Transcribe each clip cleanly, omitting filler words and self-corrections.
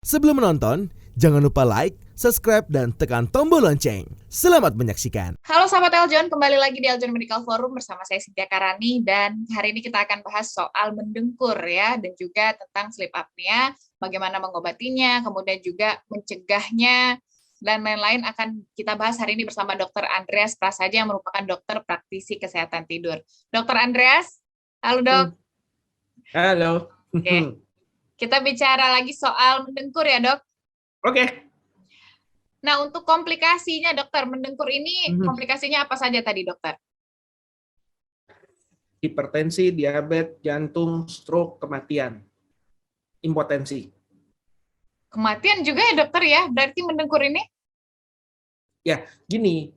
Sebelum menonton, jangan lupa like, subscribe, dan tekan tombol lonceng. Selamat menyaksikan. Halo sahabat Eljon, kembali lagi di Eljon Medical Forum bersama saya Cynthia Karani, dan hari ini kita akan bahas soal mendengkur ya, dan juga tentang sleep apnea, bagaimana mengobatinya, kemudian juga mencegahnya, dan lain-lain akan kita bahas hari ini bersama Dr. Andreas Prasaja yang merupakan dokter praktisi kesehatan tidur. Dr. Andreas, halo dok. Halo. Oke. Kita bicara lagi soal mendengkur ya dok. Oke. Nah, untuk komplikasinya dokter, mendengkur ini komplikasinya apa saja tadi dokter? Hipertensi, diabetes, jantung, stroke, kematian, impotensi. Kematian juga ya dokter ya, berarti mendengkur ini? Ya, gini,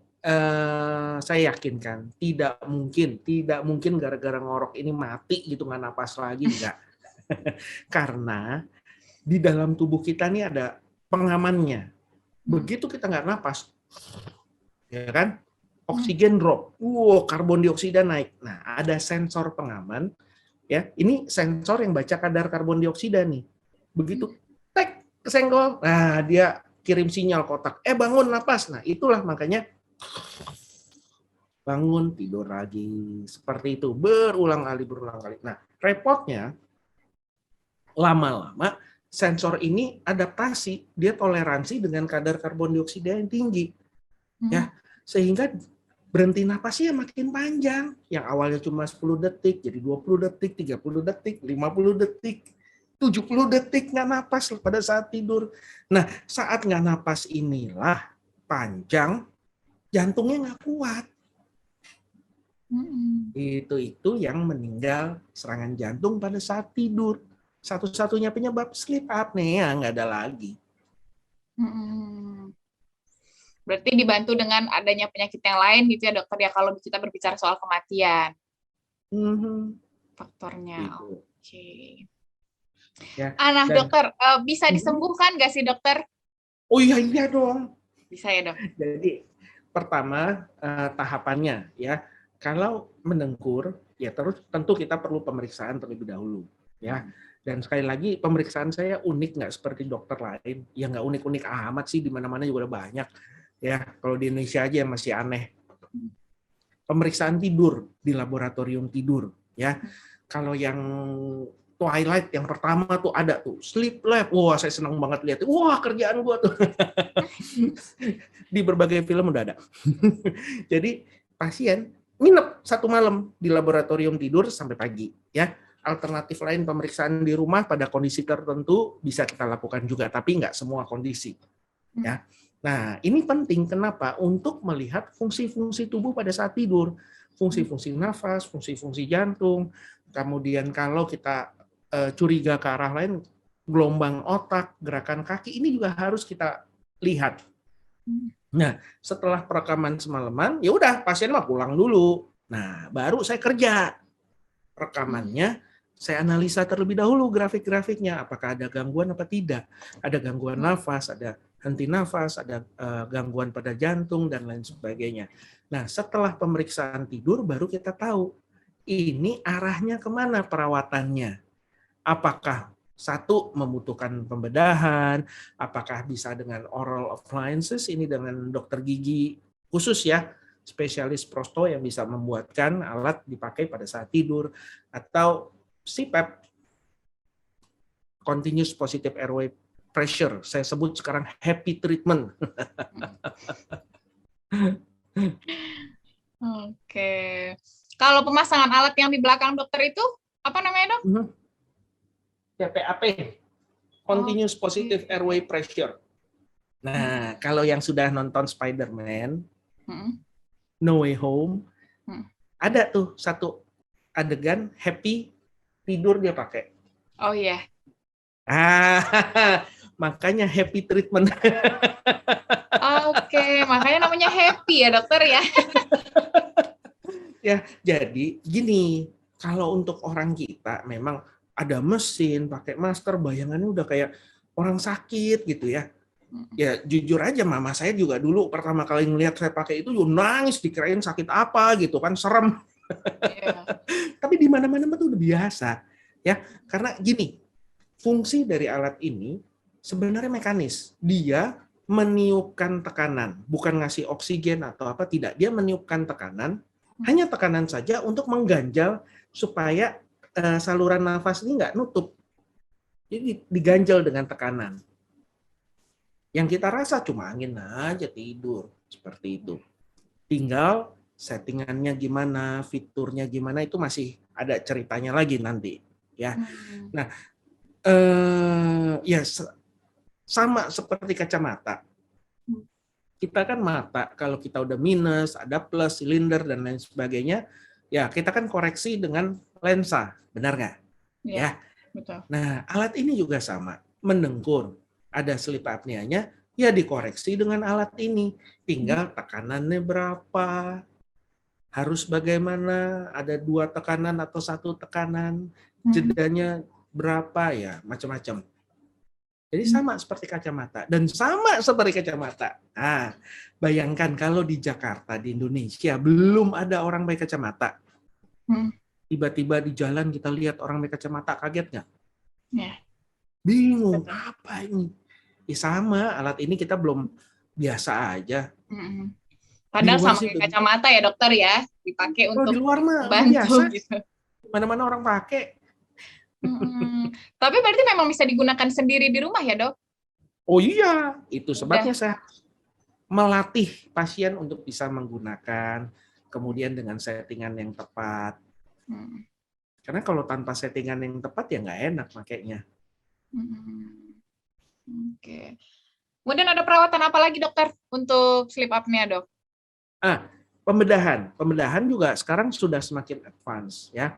saya yakinkan tidak mungkin gara-gara ngorok ini mati gitu nggak napas lagi, enggak. Karena di dalam tubuh kita nih ada pengamannya. Begitu kita nggak napas, ya kan, oksigen drop, karbon dioksida naik. Nah, ada sensor pengaman, ya. Ini sensor yang baca kadar karbon dioksida nih. Begitu, tek, kesenggol, nah dia kirim sinyal ke otak, bangun napas. Nah, itulah makanya bangun tidur lagi, seperti itu berulang kali. Nah, repotnya lama-lama sensor ini adaptasi, dia toleransi dengan kadar karbon dioksida yang tinggi, ya, sehingga berhenti napasnya makin panjang. Yang awalnya cuma 10 detik, jadi 20 detik, 30 detik, 50 detik, 70 detik nggak napas pada saat tidur. Nah, saat nggak napas inilah panjang, jantungnya nggak kuat. Itu yang meninggal serangan jantung pada saat tidur. Satu-satunya penyebab sleep apnea, nggak ada lagi. Berarti dibantu dengan adanya penyakit yang lain gitu ya dokter ya, kalau kita berbicara soal kematian. Faktornya. Gitu. Oke. Ya, nah dokter, bisa disembuhkan nggak sih dokter? Oh iya dong. Bisa ya dok. Jadi pertama tahapannya ya, kalau mendengkur ya terus tentu kita perlu pemeriksaan terlebih dahulu ya. Dan sekali lagi pemeriksaan saya unik, nggak seperti dokter lain. Ya nggak unik-unik amat sih, di mana-mana juga udah banyak ya. Kalau di Indonesia aja masih aneh. Pemeriksaan tidur di laboratorium tidur ya. Kalau yang Twilight yang pertama tuh ada tuh sleep lab. Wah, saya senang banget lihat. Wah, kerjaan gua tuh. Di berbagai film udah ada. Jadi pasien nginep 1 malam di laboratorium tidur sampai pagi ya. Alternatif lain pemeriksaan di rumah pada kondisi tertentu bisa kita lakukan juga, tapi nggak semua kondisi ya. Nah, ini penting kenapa? Untuk melihat fungsi-fungsi tubuh pada saat tidur, fungsi-fungsi nafas, fungsi-fungsi jantung. Kemudian kalau kita curiga ke arah lain, gelombang otak, gerakan kaki, ini juga harus kita lihat. Nah, setelah perekaman semalaman, ya udah pasien mah pulang dulu. Nah, baru saya kerja rekamannya, saya analisa terlebih dahulu grafik-grafiknya, apakah ada gangguan apa tidak. Ada gangguan nafas, ada henti nafas, ada gangguan pada jantung, dan lain sebagainya. Nah, setelah pemeriksaan tidur, baru kita tahu ini arahnya kemana perawatannya. Apakah satu membutuhkan pembedahan, apakah bisa dengan oral appliances, ini dengan dokter gigi khusus ya, spesialis prosto yang bisa membuatkan alat dipakai pada saat tidur, atau CPAP, continuous positive airway pressure, saya sebut sekarang happy treatment. Oke. Kalau pemasangan alat yang di belakang dokter itu apa namanya dok? CPAP, continuous positive airway pressure. Nah, kalau yang sudah nonton Spider-Man, No Way Home, ada tuh satu adegan happy tidur dia pakai. Oh iya. Makanya happy treatment. Oke, makanya namanya happy ya dokter ya. Ya, jadi gini, kalau untuk orang kita memang ada mesin, pakai masker, bayangannya udah kayak orang sakit gitu ya. Ya jujur aja, mama saya juga dulu pertama kali ngelihat saya pakai itu nangis, dikirain sakit apa gitu kan, serem. Yeah. Tapi di mana-mana tuh udah biasa ya, karena gini, fungsi dari alat ini sebenarnya mekanis. Dia meniupkan tekanan, bukan ngasih oksigen atau apa, tidak. Dia meniupkan tekanan, hanya tekanan saja untuk mengganjal supaya saluran nafas ini nggak nutup. Jadi diganjal dengan tekanan. Yang kita rasa cuma angin aja tidur, seperti itu. Tinggal settingannya gimana, fiturnya gimana, itu masih ada ceritanya lagi nanti. Ya, nah, ya sama seperti kacamata. Kita kan mata, kalau kita udah minus, ada plus, silinder, dan lain sebagainya, ya kita kan koreksi dengan lensa, benar nggak? Ya. Betul. Nah, alat ini juga sama, mendengkur, ada sleep apneanya, ya dikoreksi dengan alat ini. Tinggal tekanannya berapa, harus bagaimana, ada 2 tekanan atau 1 tekanan, jedanya berapa, ya macam-macam. Jadi sama seperti kacamata. Dan sama seperti kacamata. Nah, bayangkan kalau di Jakarta, di Indonesia, belum ada orang pakai kacamata. Tiba-tiba di jalan kita lihat orang pakai kacamata, kaget nggak? Ya. Bingung, apa ini? Ya sama, alat ini kita belum biasa aja. Padahal Di luar sama sih kayak kacamata ya dokter ya, dipakai di untuk luar mah bantu biasa. gitu. Mana-mana orang pakai. Tapi berarti memang bisa digunakan sendiri di rumah ya dok? Oh iya, itu sebabnya Udah. saya melatih pasien untuk bisa menggunakan, kemudian dengan settingan yang tepat. Karena kalau tanpa settingan yang tepat ya nggak enak makainya. Oke. Kemudian ada perawatan apa lagi dokter untuk sleep apnea dok? Pembedahan juga sekarang sudah semakin advance ya.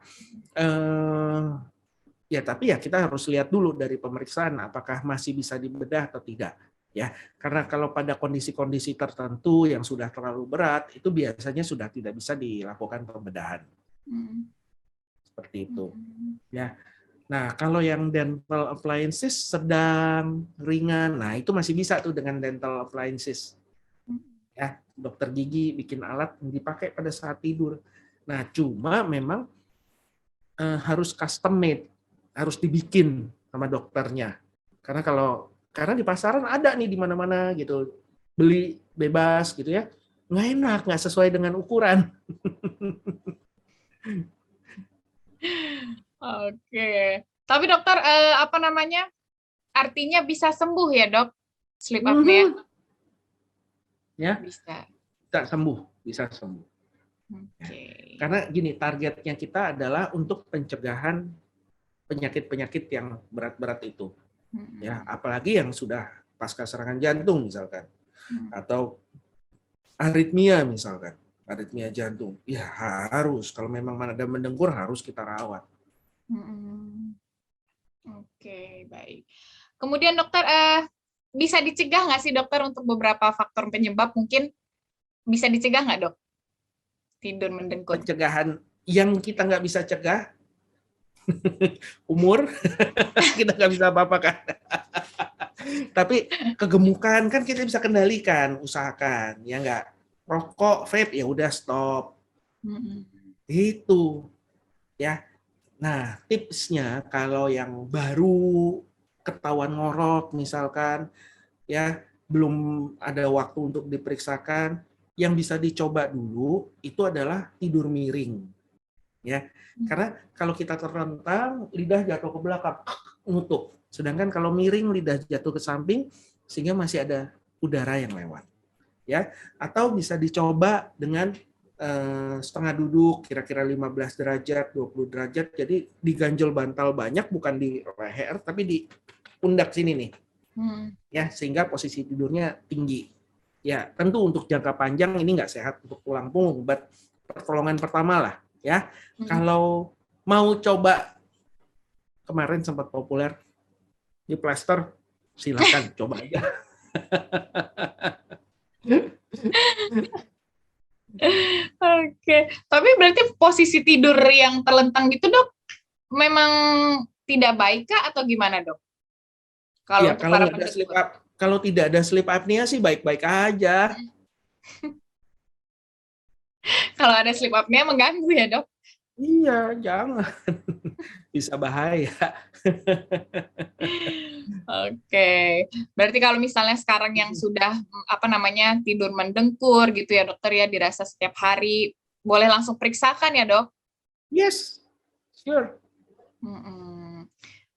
Ya tapi ya kita harus lihat dulu dari pemeriksaan apakah masih bisa dibedah atau tidak ya. Karena kalau pada kondisi-kondisi tertentu yang sudah terlalu berat itu biasanya sudah tidak bisa dilakukan pembedahan. Seperti itu. Ya. Nah, kalau yang dental appliances sedang, ringan, nah itu masih bisa tuh dengan dental appliances. Ya, dokter gigi bikin alat yang dipakai pada saat tidur. Nah, cuma memang harus custom made, harus dibikin sama dokternya. Karena di pasaran ada nih di mana-mana gitu, beli bebas gitu ya, nggak enak, nggak sesuai dengan ukuran. Oke. Tapi dokter apa namanya? Artinya bisa sembuh ya dok sleep apnea? Ya, Bisa. bisa sembuh. Oke. Karena gini, targetnya kita adalah untuk pencegahan penyakit-penyakit yang berat-berat itu. Ya, apalagi yang sudah pasca serangan jantung misalkan. Atau aritmia misalkan, aritmia jantung. Ya harus, kalau memang ada mendengkur harus kita rawat. Oke, baik. Kemudian dokter, bisa dicegah nggak sih dokter untuk beberapa faktor penyebab mungkin bisa dicegah nggak dok? Tidur mendengkur. Pencegahan yang kita nggak bisa cegah, umur, kita nggak bisa apa-apa kan. Tapi kegemukan kan kita bisa kendalikan, usahakan. Ya nggak, rokok, vape, ya udah stop. Itu. Ya. Nah, tipsnya kalau yang baru ketahuan ngorok misalkan, ya belum ada waktu untuk diperiksakan, yang bisa dicoba dulu itu adalah tidur miring. Ya. Karena kalau kita terlentang, lidah jatuh ke belakang, nutup. Sedangkan kalau miring, lidah jatuh ke samping sehingga masih ada udara yang lewat. Ya, atau bisa dicoba dengan setengah duduk, kira-kira 15 derajat, 20 derajat, jadi diganjel bantal banyak, bukan di leher, tapi di pundak sini nih. Ya, sehingga posisi tidurnya tinggi. Ya, tentu untuk jangka panjang ini nggak sehat untuk tulang punggung, but pertolongan pertama lah. Ya, kalau mau coba, kemarin sempat populer di plaster, silakan coba aja. Oke, tapi berarti posisi tidur yang terlentang gitu dok, memang tidak baik kah atau gimana dok? Kalau Ya, untuk para kalau tidak ada sleep apnea sih baik-baik aja. Kalau ada sleep apnea mengganggu ya dok? Iya, jangan. Bisa bahaya. Oke, berarti kalau misalnya sekarang yang sudah tidur mendengkur gitu ya dokter ya, dirasa setiap hari, boleh langsung periksakan ya dok? Yes, sure. Mm-mm.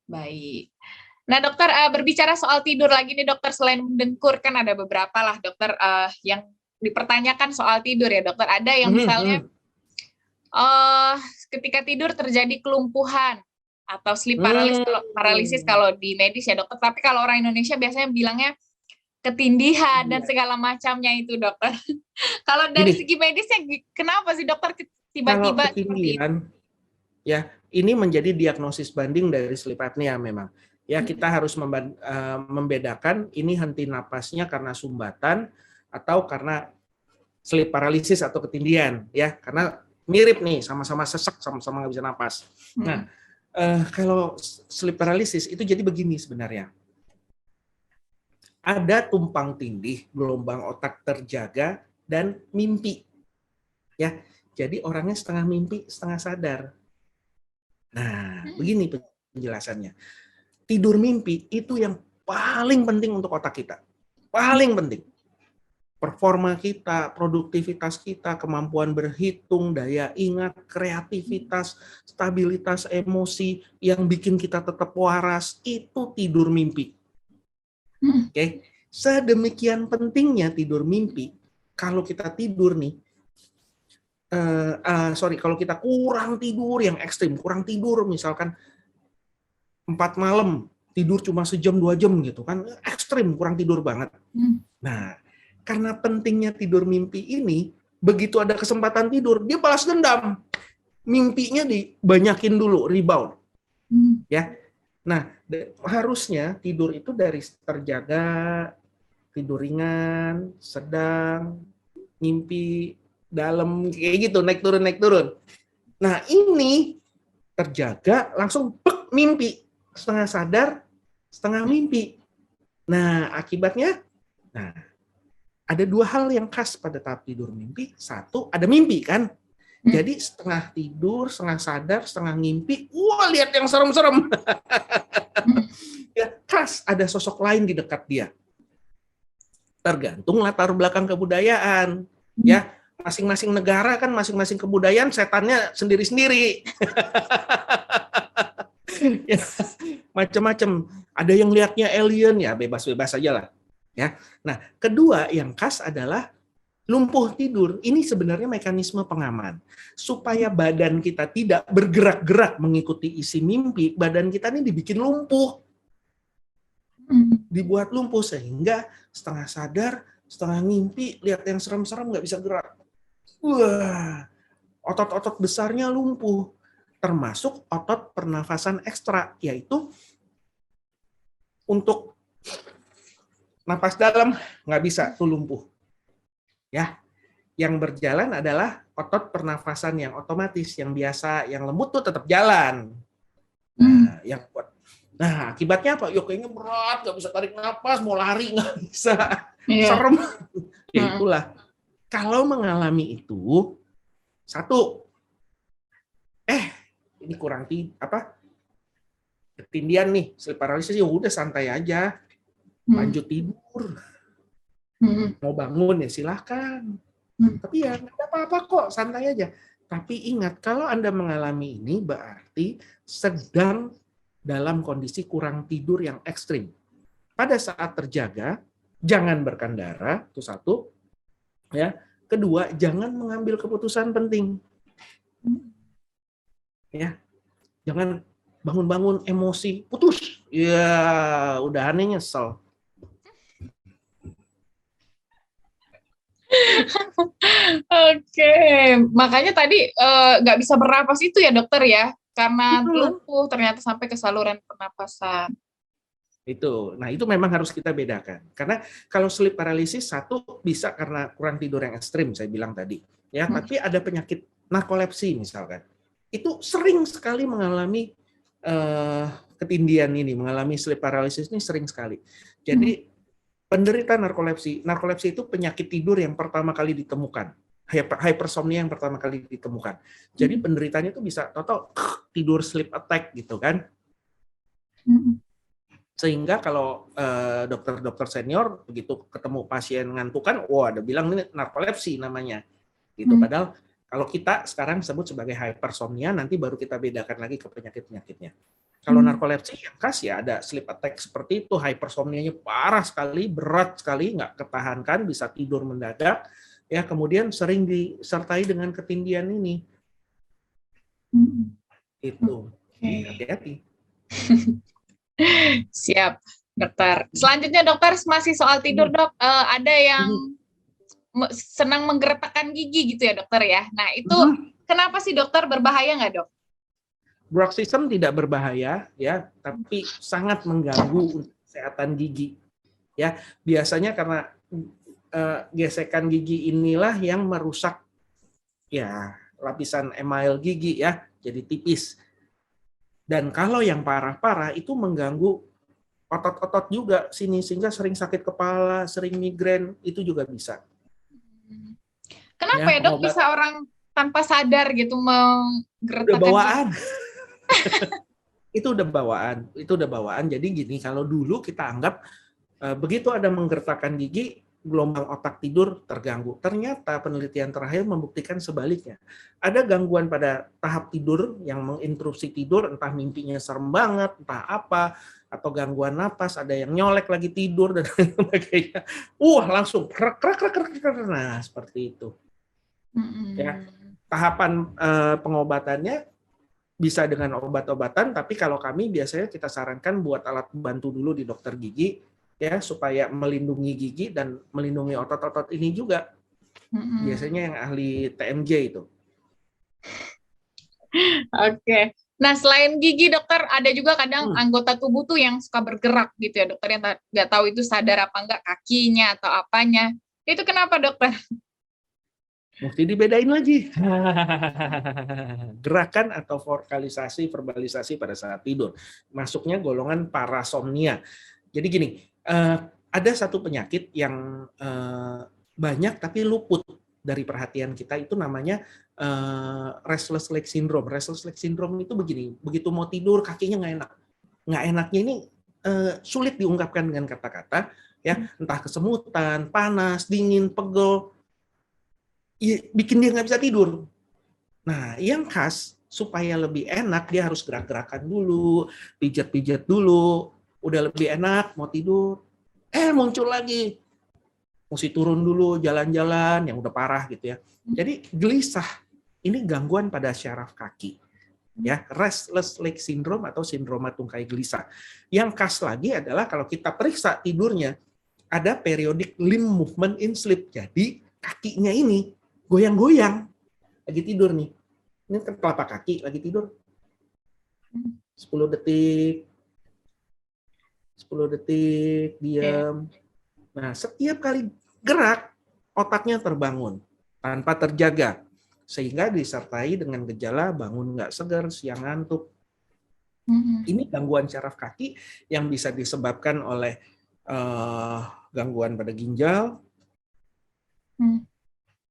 Baik. Nah dokter, berbicara soal tidur lagi nih dokter, selain mendengkur kan ada beberapa lah dokter yang dipertanyakan soal tidur ya dokter. Ada yang misalnya ketika tidur terjadi kelumpuhan atau sleep paralysis kalau di medis ya dokter. Tapi kalau orang Indonesia biasanya bilangnya ketindihan dan segala macamnya itu dokter. Kalau dari segi medisnya kenapa sih dokter tiba-tiba seperti itu? Ya, ini menjadi diagnosis banding dari sleep apnea memang. Ya, kita harus membedakan ini henti napasnya karena sumbatan atau karena sleep paralysis atau ketindihan, ya. Karena mirip nih, sama-sama sesek, sama-sama nggak bisa napas. Nah, kalau sleep paralysis itu jadi begini sebenarnya. Ada tumpang tindih, gelombang otak terjaga, dan mimpi. Ya, jadi orangnya setengah mimpi, setengah sadar. Nah, begini penjelasannya. Tidur mimpi itu yang paling penting untuk otak kita. Paling penting. Performa kita, produktivitas kita, kemampuan berhitung, daya ingat, kreativitas, stabilitas emosi yang bikin kita tetap waras, itu tidur mimpi. Oke. Sedemikian pentingnya tidur mimpi, kalau kita tidur nih, kalau kita kurang tidur yang ekstrim, kurang tidur misalkan 4 malam, tidur cuma sejam 2 jam gitu kan, ekstrim, kurang tidur banget. Nah, karena pentingnya tidur mimpi ini, begitu ada kesempatan tidur, dia balas dendam. Mimpinya dibanyakin dulu, rebound. Ya. Nah, harusnya tidur itu dari terjaga, tidur ringan, sedang, mimpi dalam, kayak gitu, naik turun. Nah, ini terjaga, langsung mimpi. Setengah sadar, setengah mimpi. Nah, akibatnya, ada 2 hal yang khas pada tahap tidur mimpi. 1, ada mimpi kan? Jadi setengah tidur, setengah sadar, setengah mimpi. Wah, lihat yang serem-serem. Ya, khas ada sosok lain di dekat dia. Tergantung latar belakang kebudayaan. Ya, masing-masing negara kan masing-masing kebudayaan setannya sendiri-sendiri. Ya, macam-macam. Ada yang lihatnya alien, ya bebas-bebas aja lah. Ya. Nah, kedua yang khas adalah lumpuh tidur. Ini sebenarnya mekanisme pengaman. Supaya badan kita tidak bergerak-gerak mengikuti isi mimpi, badan kita ini dibikin lumpuh. Dibuat lumpuh sehingga setengah sadar, setengah mimpi, lihat yang serem-serem nggak bisa gerak. Wah, otot-otot besarnya lumpuh. Termasuk otot pernafasan ekstra, yaitu untuk napas dalam nggak bisa, tuh lumpuh. Ya, yang berjalan adalah otot pernafasan yang otomatis, yang biasa, yang lembut tuh tetap jalan. Nah, yang kuat. Nah, akibatnya apa? Yuk, kayaknya berat, nggak bisa tarik napas, mau lari nggak bisa, serem. Ya itulah. Kalau mengalami itu, 1, ini kurang ketindihan nih, sleep paralysis, ya udah santai aja, lanjut tidur. Mau bangun ya silahkan. Tapi ya nggak ada apa-apa kok, santai aja. Tapi ingat, kalau Anda mengalami ini berarti sedang dalam kondisi kurang tidur yang ekstrim. Pada saat terjaga, jangan berkendara, itu 1. Ya. Kedua, jangan mengambil keputusan penting. Ya. Jangan bangun-bangun emosi, putus. Ya, udah aneh nyesel. Oke, makanya tadi nggak bisa bernapas itu ya dokter ya, karena lumpuh ternyata sampai ke saluran pernapasan. Nah itu memang harus kita bedakan. Karena kalau sleep paralysis 1 bisa karena kurang tidur yang ekstrim, saya bilang tadi. Ya, tapi ada penyakit narkolepsi misalkan. Itu sering sekali mengalami ketindihan ini, mengalami sleep paralysis ini sering sekali. Jadi penderita narkolepsi itu penyakit tidur yang pertama kali ditemukan. Hypersomnia yang pertama kali ditemukan. Jadi penderitanya itu bisa total tidur sleep attack gitu kan. Sehingga kalau dokter-dokter senior begitu ketemu pasien ngantukan, wah ada bilang ini narkolepsi namanya. Gitu. Padahal kalau kita sekarang sebut sebagai hypersomnia, nanti baru kita bedakan lagi ke penyakit-penyakitnya. Kalau narkolepsi yang khas ya ada sleep attack seperti itu, hypersomnianya parah sekali, berat sekali, nggak ketahankan, bisa tidur mendadak, ya kemudian sering disertai dengan ketindihan ini. Itu. Jadi hati-hati. Siap, dokter. Selanjutnya dokter, masih soal tidur dok, ada yang senang menggeretakkan gigi gitu ya dokter ya. Nah itu kenapa sih dokter, berbahaya nggak dok? Bruxism tidak berbahaya ya, tapi sangat mengganggu kesehatan gigi. Ya, biasanya karena gesekan gigi inilah yang merusak ya lapisan email gigi ya, jadi tipis. Dan kalau yang parah-parah itu mengganggu otot-otot juga sini sehingga sering sakit kepala, sering migrain, itu juga bisa. Kenapa ya dok bisa orang tanpa sadar gitu menggeretakkan? Udah bawaan. Itu udah bawaan. Jadi gini, kalau dulu kita anggap begitu ada menggertakkan gigi, gelombang otak tidur terganggu. Ternyata penelitian terakhir membuktikan sebaliknya. Ada gangguan pada tahap tidur yang menginterupsi tidur, entah mimpinya serem banget, entah apa, atau gangguan napas, ada yang nyolek lagi tidur dan sebagainya. Langsung krek. Nah, seperti itu. Ya, tahapan pengobatannya bisa dengan obat-obatan, tapi kalau kami biasanya kita sarankan buat alat bantu dulu di dokter gigi, ya supaya melindungi gigi dan melindungi otot-otot ini juga. Biasanya yang ahli TMJ itu. Oke. Nah selain gigi dokter, ada juga kadang anggota tubuh tuh yang suka bergerak gitu ya dokter, yang nggak tahu itu sadar apa enggak, kakinya atau apanya. Itu kenapa dokter? Mesti dibedain lagi. Gerakan atau vokalisasi, verbalisasi pada saat tidur. Masuknya golongan parasomnia. Jadi gini, ada satu penyakit yang banyak tapi luput dari perhatian kita, itu namanya restless leg syndrome. Restless leg syndrome itu begini, begitu mau tidur kakinya nggak enak. Nggak enaknya ini sulit diungkapkan dengan kata-kata, ya entah kesemutan, panas, dingin, pegel, bikin dia nggak bisa tidur. Nah, yang khas supaya lebih enak dia harus gerak-gerakan dulu, pijat-pijat dulu, udah lebih enak mau tidur, muncul lagi, mesti turun dulu jalan-jalan yang udah parah gitu ya. Jadi gelisah, ini gangguan pada syaraf kaki, ya restless leg syndrome atau sindroma tungkai gelisah. Yang khas lagi adalah kalau kita periksa tidurnya ada periodic limb movement in sleep, jadi kakinya ini goyang-goyang lagi tidur nih. Ini kan telapak kaki lagi tidur. 10 detik. 10 detik diam. Nah, setiap kali gerak otaknya terbangun tanpa terjaga, sehingga disertai dengan gejala bangun nggak segar, siang ngantuk. Ini gangguan syaraf kaki yang bisa disebabkan oleh gangguan pada ginjal,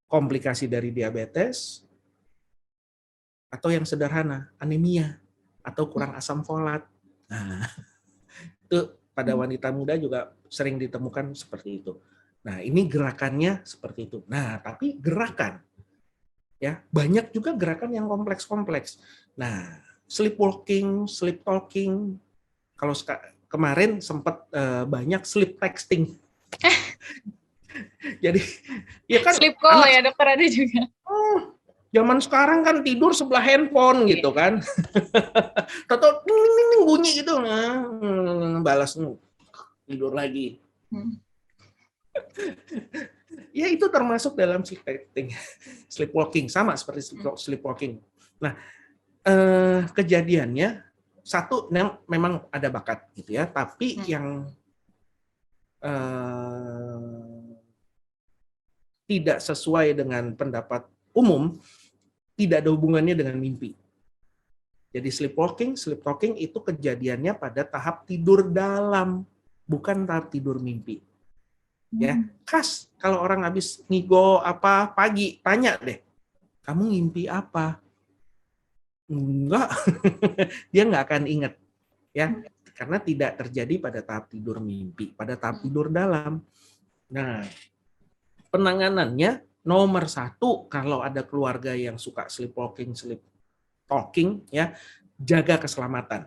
komplikasi dari diabetes, atau yang sederhana, anemia, atau kurang asam folat. Nah, itu pada wanita muda juga sering ditemukan seperti itu. Nah, ini gerakannya seperti itu. Nah, tapi gerakan, ya banyak juga gerakan yang kompleks-kompleks. Nah, sleepwalking, sleep talking, kalau kemarin sempat banyak sleep texting. Jadi ya kan sleep call ya dokter ada juga. Zaman sekarang kan tidur sebelah handphone gitu kan. Tahu bunyi gitu, balas tidur lagi. Ya itu termasuk dalam sleepwalking, sama seperti sleepwalking. Nah, kejadiannya satu memang ada bakat gitu ya, tapi yang tidak sesuai dengan pendapat umum, tidak ada hubungannya dengan mimpi. Jadi sleepwalking, sleep talking itu kejadiannya pada tahap tidur dalam, bukan tahap tidur mimpi. Ya, khas kalau orang habis ngigo apa pagi, tanya deh, kamu ngimpi apa? Enggak, dia nggak akan ingat. Ya, karena tidak terjadi pada tahap tidur mimpi, pada tahap tidur dalam. Nah, penanganannya nomor 1 kalau ada keluarga yang suka sleepwalking, sleep talking, ya, jaga keselamatan.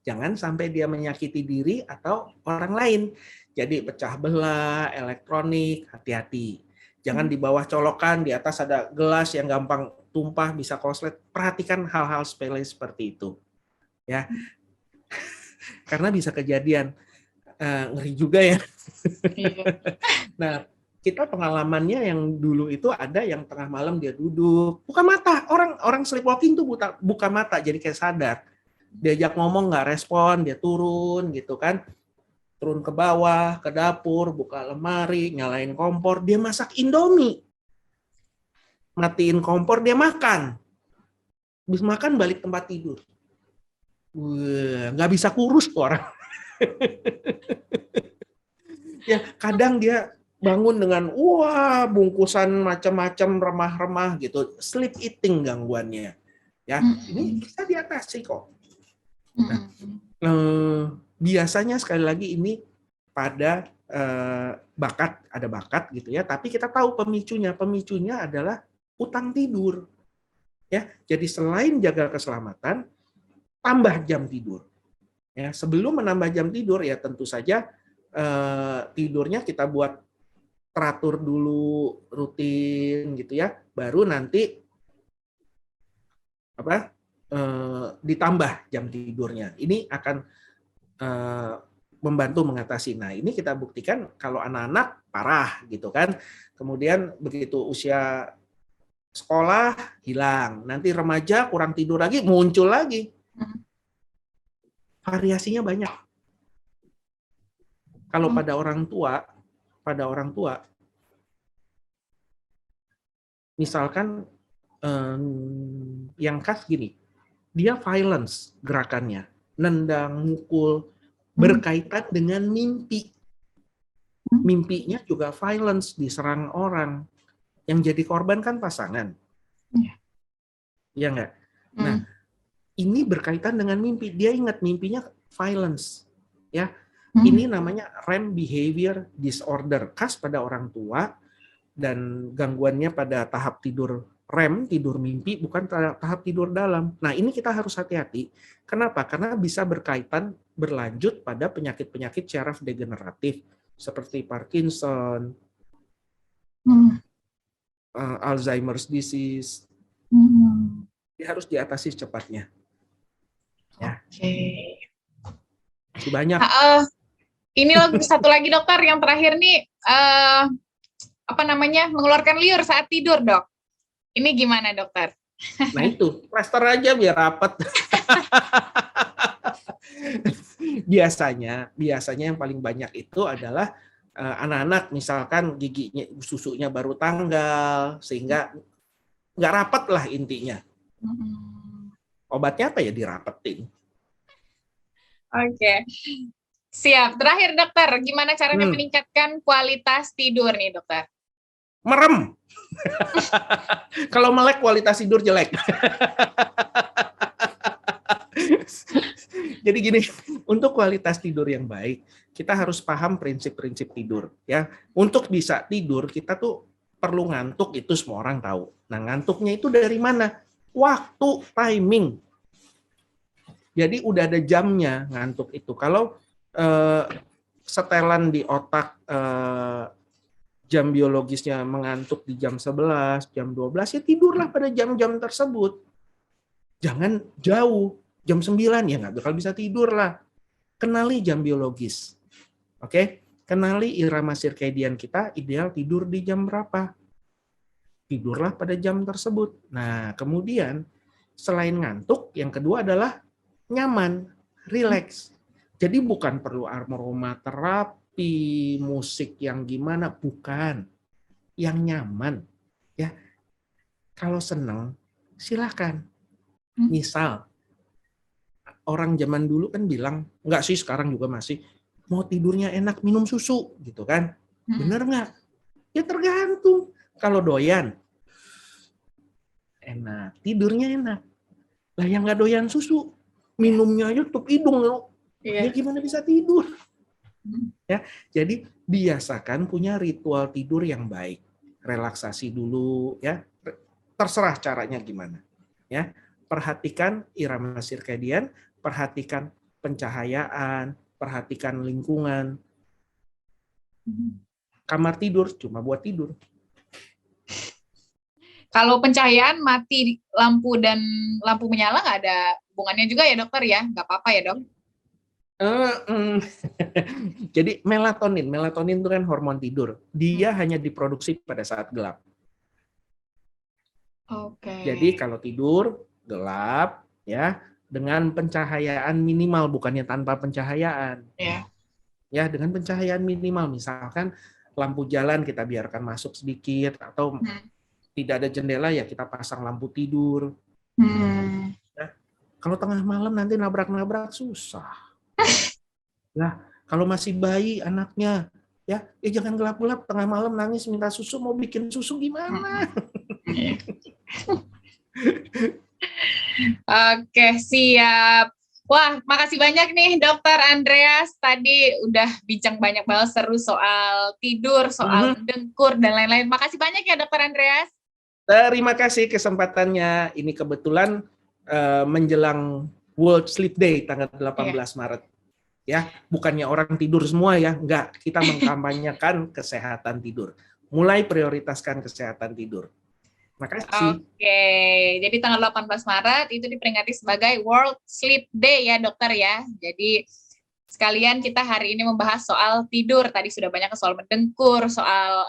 Jangan sampai dia menyakiti diri atau orang lain. Jadi pecah belah, elektronik, hati-hati. Jangan di bawah colokan, di atas ada gelas yang gampang tumpah, bisa konslet. Perhatikan hal-hal sepele seperti itu. Ya, karena bisa kejadian. Ngeri juga ya. Nah, kita pengalamannya yang dulu itu ada yang tengah malam dia duduk, buka mata. Orang sleepwalking tuh buka mata, jadi kayak sadar. Diajak ngomong nggak respon, dia turun gitu kan. Turun ke bawah, ke dapur, buka lemari, nyalain kompor, dia masak Indomie. Matiin kompor, dia makan. Habis makan balik tempat tidur. Wah, nggak bisa kurus tuh orang. Ya, kadang dia bangun dengan bungkusan macam-macam remah-remah gitu. Sleep eating gangguannya. Ya, ini bisa diatasi kok. Nah, biasanya sekali lagi ini pada ada bakat gitu ya, tapi kita tahu pemicunya adalah utang tidur. Ya, jadi selain jaga keselamatan, tambah jam tidur. Ya, sebelum menambah jam tidur ya tentu saja tidurnya kita buat teratur dulu rutin gitu ya, baru nanti ditambah jam tidurnya. Ini akan membantu mengatasi. Nah, ini kita buktikan kalau anak-anak parah gitu kan. Kemudian begitu usia sekolah hilang, nanti remaja kurang tidur lagi, muncul lagi. Variasinya banyak. Kalau pada orang tua, misalkan yang khas gini, dia violence gerakannya, nendang, mukul, berkaitan dengan mimpi. Mimpinya juga violence, diserang orang. Yang jadi korban kan pasangan. Iya nggak? Nah, ini berkaitan dengan mimpi. Dia ingat mimpinya violence. Ya, ini namanya REM behavior disorder, khas pada orang tua dan gangguannya pada tahap tidur REM, tidur mimpi, bukan tahap tidur dalam. Nah, ini kita harus hati-hati. Kenapa? Karena bisa berkaitan berlanjut pada penyakit-penyakit syaraf degeneratif seperti Parkinson, Alzheimer's disease. Harus diatasi secepatnya. Ya. Oke. Masih banyak. Ini satu lagi dokter, yang terakhir nih mengeluarkan liur saat tidur, Dok. Ini gimana, dokter? Nah itu, plester aja biar rapat. Biasanya yang paling banyak itu adalah anak-anak, misalkan giginya, susunya baru tanggal, sehingga nggak rapat lah intinya. Obatnya apa ya? Dirapetin. Oke. Siap. Terakhir, dokter, gimana caranya meningkatkan kualitas tidur nih, dokter? Merem. Kalau melek kualitas tidur jelek. Jadi gini, untuk kualitas tidur yang baik, kita harus paham prinsip-prinsip tidur ya. Untuk bisa tidur, kita tuh perlu ngantuk, itu semua orang tahu. Nah, ngantuknya itu dari mana? Waktu, timing. Jadi udah ada jamnya ngantuk itu. Kalau setelan di otak jam biologisnya mengantuk di jam 11, jam 12, ya tidurlah pada jam-jam tersebut. Jangan jauh, jam 9 ya nggak bakal bisa tidur lah. Kenali jam biologis. Oke? Kenali irama sirkadian kita, ideal tidur di jam berapa. Tidurlah pada jam tersebut. Nah, kemudian selain ngantuk, yang kedua adalah nyaman, rileks. Jadi bukan perlu aromaterapi, musik yang gimana, bukan. Yang nyaman. Ya. Kalau senang, silakan. Misal, orang zaman dulu kan bilang, enggak sih sekarang juga masih, mau tidurnya enak minum susu, gitu kan. Bener nggak? Ya tergantung. Kalau doyan, enak. Tidurnya enak. Lah yang nggak doyan susu, minumnya aja tutup hidung. Ya Iya. gimana bisa tidur? Hmm. Ya, jadi biasakan punya ritual tidur yang baik. Relaksasi dulu ya. Terserah caranya gimana. Ya. Perhatikan irama sirkadian, perhatikan pencahayaan, perhatikan lingkungan. Kamar tidur cuma buat tidur. Kalau pencahayaan mati lampu dan lampu menyala nggak ada hubungannya juga ya dokter ya? Nggak apa-apa ya dok? Jadi melatonin itu kan hormon tidur. Dia hanya diproduksi pada saat gelap. Oke. Jadi kalau tidur gelap ya dengan pencahayaan minimal, bukannya tanpa pencahayaan. Ya. Ya, dengan pencahayaan minimal, misalkan lampu jalan kita biarkan masuk sedikit, atau tidak ada jendela ya kita pasang lampu tidur. Ya, kalau tengah malam nanti nabrak-nabrak susah. Ya, kalau masih bayi anaknya ya jangan gelap-gelap tengah malam nangis minta susu, mau bikin susu gimana? Oke, siap. Wah, makasih banyak nih Dokter Andreas. Tadi udah bincang banyak banget seru soal tidur, soal mendengkur, dan lain-lain. Makasih banyak ya Dokter Andreas. Terima kasih kesempatannya. Ini kebetulan menjelang World Sleep Day tanggal 18 Maret. Ya, bukannya orang tidur semua ya, enggak. Kita mengkampanyekan kesehatan tidur. Mulai prioritaskan kesehatan tidur. Makasih. Oke, jadi tanggal 18 Maret itu diperingati sebagai World Sleep Day ya dokter ya. Jadi sekalian kita hari ini membahas soal tidur. Tadi sudah banyak soal mendengkur, soal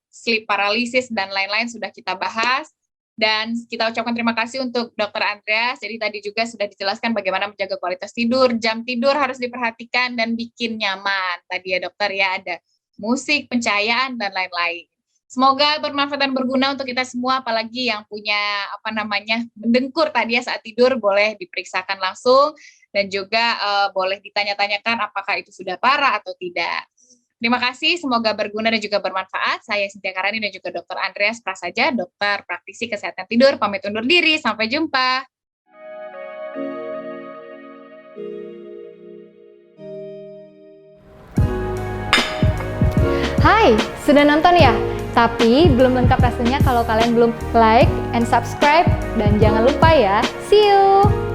sleep paralysis dan lain-lain sudah kita bahas. Dan kita ucapkan terima kasih untuk Dokter Andreas. Jadi tadi juga sudah dijelaskan bagaimana menjaga kualitas tidur, jam tidur harus diperhatikan dan bikin nyaman. Tadi ya dokter ya, ada musik, pencahayaan dan lain-lain. Semoga bermanfaat dan berguna untuk kita semua, apalagi yang punya mendengkur tadi ya saat tidur, boleh diperiksakan langsung dan juga boleh ditanya-tanyakan apakah itu sudah parah atau tidak. Terima kasih, semoga berguna dan juga bermanfaat. Saya Cynthia Karani dan juga Dr. Andreas Prasaja, dokter praktisi kesehatan tidur, pamit undur diri. Sampai jumpa. Hai, sudah nonton ya? Tapi belum lengkap rasanya kalau kalian belum like and subscribe. Dan jangan lupa ya, see you!